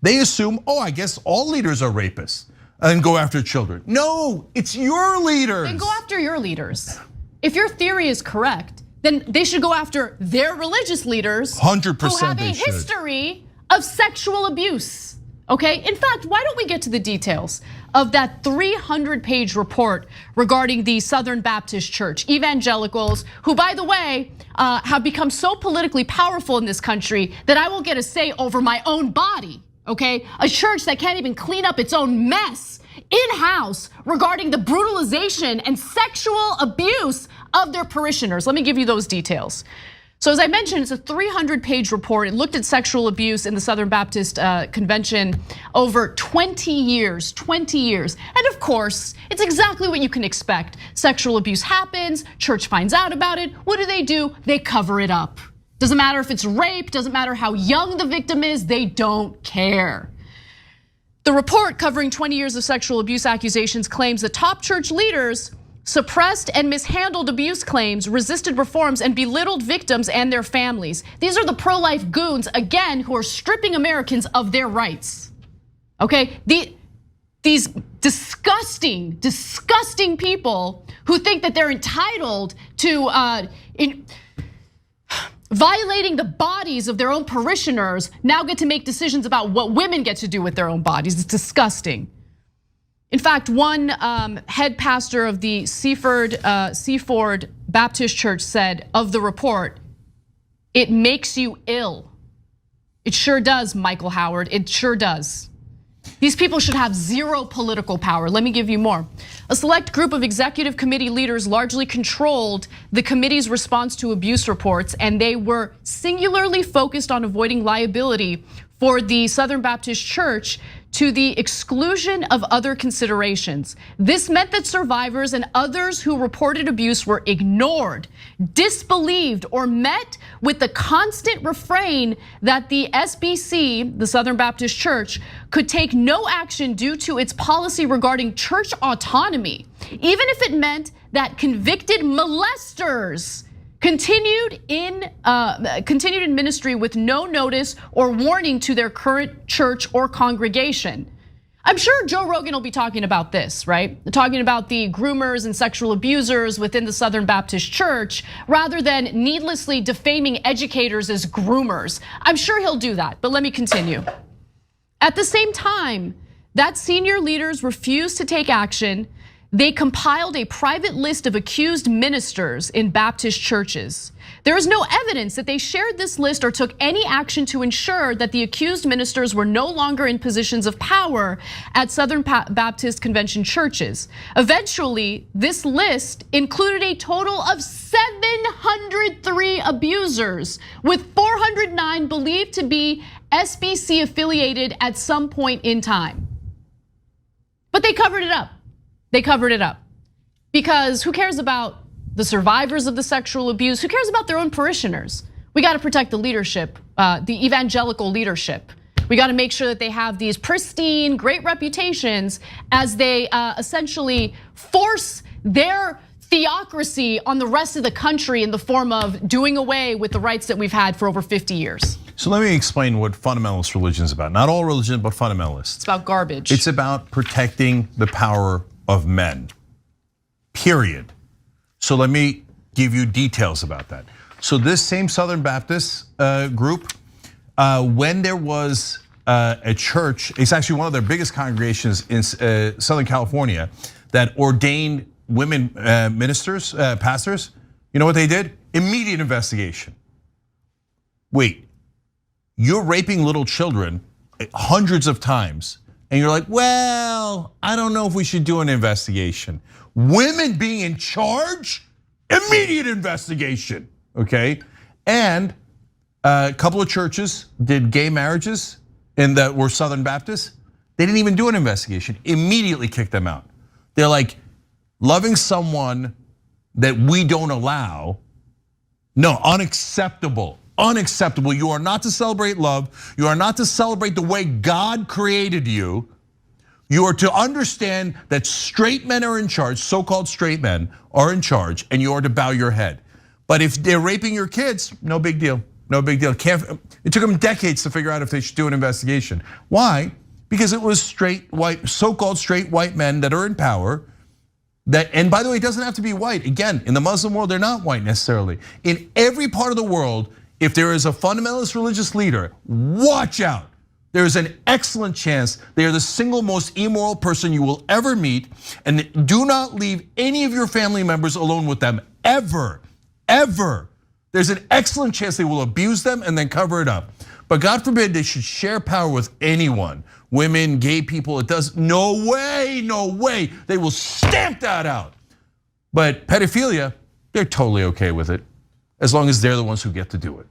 They assume, oh, I guess all leaders are rapists and go after children. No, it's your leaders. Then go after your leaders. If your theory is correct, then they should go after their religious leaders 100% who have a history of sexual abuse, okay? In fact, why don't we get to the details of that 300-page report regarding the Southern Baptist Church, evangelicals, who, by the way, have become so politically powerful in this country that I will get a say over my own body, okay? A church that can't even clean up its own mess in-house regarding the brutalization and sexual abuse of their parishioners. Let me give you those details. So as I mentioned, it's a 300-page report. It looked at sexual abuse in the Southern Baptist Convention over 20 years, 20 years. And of course, it's exactly what you can expect. Sexual abuse happens, church finds out about it. What do? They cover it up. Doesn't matter if it's rape, doesn't matter how young the victim is, they don't care. The report covering 20 years of sexual abuse accusations claims that top church leaders suppressed and mishandled abuse claims, resisted reforms, and belittled victims and their families. These are the pro-life goons, again, who are stripping Americans of their rights, okay? These disgusting, disgusting people who think that they're entitled to violating the bodies of their own parishioners now get to make decisions about what women get to do with their own bodies. It's disgusting. In fact, one head pastor of the Seaford Baptist Church said of the report, "It makes you ill." It sure does, Michael Howard, it sure does. These people should have zero political power. Let me give you more. A select group of executive committee leaders largely controlled the committee's response to abuse reports, and they were singularly focused on avoiding liability for the Southern Baptist Church to the exclusion of other considerations. This meant that survivors and others who reported abuse were ignored, disbelieved, or met with the constant refrain that the SBC, the Southern Baptist Church, could take no action due to its policy regarding church autonomy, even if it meant that convicted molesters continued in ministry with no notice or warning to their current church or congregation. I'm sure Joe Rogan will be talking about this, right? Talking about the groomers and sexual abusers within the Southern Baptist Church, rather than needlessly defaming educators as groomers. I'm sure he'll do that, but let me continue. At the same time that senior leaders refused to take action, they compiled a private list of accused ministers in Baptist churches. There is no evidence that they shared this list or took any action to ensure that the accused ministers were no longer in positions of power at Southern Baptist Convention churches. Eventually, this list included a total of 703 abusers, with 409 believed to be SBC affiliated at some point in time. But they covered it up. They covered it up because who cares about the survivors of the sexual abuse? Who cares about their own parishioners? We got to protect the leadership, the evangelical leadership. We got to make sure that they have these pristine, great reputations as they essentially force their theocracy on the rest of the country in the form of doing away with the rights that we've had for over 50 years. So let me explain what fundamentalist religion is about. Not all religion, but fundamentalists. It's about garbage. It's about protecting the power of men, period. So let me give you details about that. So this same Southern Baptist group, when there was a church, it's actually one of their biggest congregations in Southern California that ordained women ministers, pastors, you know what they did? Immediate investigation. Wait, you're raping little children hundreds of times, and you're like, well, I don't know if we should do an investigation. Women being in charge, immediate investigation, okay? And a couple of churches did gay marriages and that were Southern Baptists. They didn't even do an investigation, immediately kicked them out. They're like, loving someone that we don't allow, no, unacceptable. Unacceptable. You are not to celebrate love. You are not to celebrate the way God created you. You are to understand that straight men are in charge, so-called straight men are in charge, and you are to bow your head. But if they're raping your kids, no big deal. no big deal. It took them decades to figure out if they should do an investigation. Why? Because it was straight white, so-called straight white men that are in power. And by the way, it doesn't have to be white. Again, in the Muslim world, they're not white necessarily. In every part of the world, if there is a fundamentalist religious leader, watch out. There is an excellent chance they are the single most immoral person you will ever meet, and do not leave any of your family members alone with them, ever, ever. There's an excellent chance they will abuse them and then cover it up. But God forbid they should share power with anyone, women, gay people. It does, no way, no way. They will stamp that out. But pedophilia, they're totally okay with it, as long as they're the ones who get to do it.